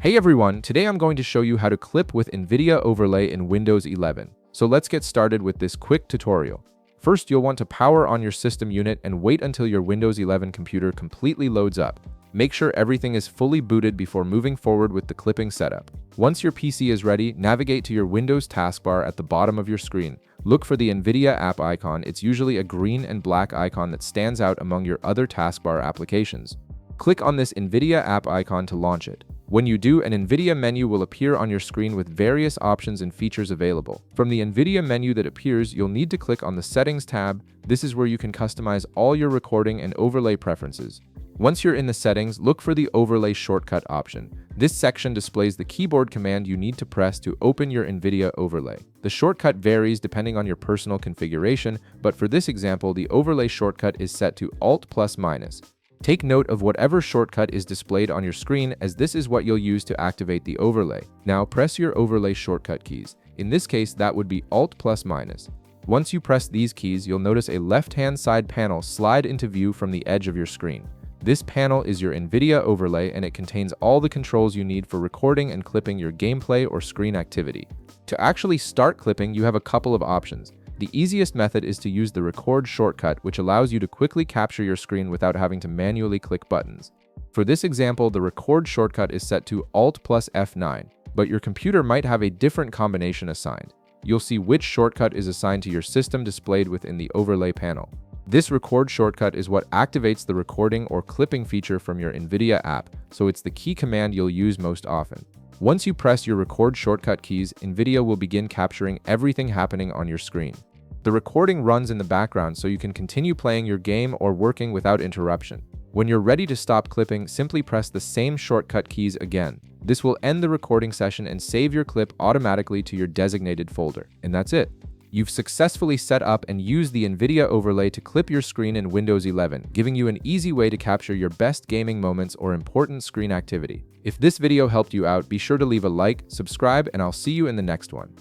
Hey everyone, today I'm going to show you how to clip with Nvidia Overlay in Windows 11. So let's get started with this quick tutorial. First, you'll want to power on your system unit and wait until your Windows 11 computer completely loads up. Make sure everything is fully booted before moving forward with the clipping setup. Once your PC is ready, navigate to your Windows taskbar at the bottom of your screen. Look for the Nvidia app icon. It's usually a green and black icon that stands out among your other taskbar applications. Click on this Nvidia app icon to launch it. When you do, an Nvidia menu will appear on your screen with various options and features available. From the Nvidia menu that appears, you'll need to click on the Settings tab. This is where you can customize all your recording and overlay preferences. Once you're in the settings, look for the Overlay shortcut option. This section displays the keyboard command you need to press to open your Nvidia overlay. The shortcut varies depending on your personal configuration, but for this example, the overlay shortcut is set to Alt+-. Take note of whatever shortcut is displayed on your screen, as this is what you'll use to activate the overlay. Now press your overlay shortcut keys. In this case, that would be Alt+-. Once you press these keys, you'll notice a left-hand side panel slide into view from the edge of your screen. This panel is your Nvidia overlay, and it contains all the controls you need for recording and clipping your gameplay or screen activity. To actually start clipping, you have a couple of options. The easiest method is to use the record shortcut, which allows you to quickly capture your screen without having to manually click buttons. For this example, the record shortcut is set to Alt+F9, but your computer might have a different combination assigned. You'll see which shortcut is assigned to your system displayed within the overlay panel. This record shortcut is what activates the recording or clipping feature from your Nvidia app, so it's the key command you'll use most often. Once you press your record shortcut keys, Nvidia will begin capturing everything happening on your screen. The recording runs in the background so you can continue playing your game or working without interruption. When you're ready to stop clipping, simply press the same shortcut keys again. This will end the recording session and save your clip automatically to your designated folder. And that's it. You've successfully set up and used the Nvidia overlay to clip your screen in Windows 11, giving you an easy way to capture your best gaming moments or important screen activity. If this video helped you out, be sure to leave a like, subscribe, and I'll see you in the next one.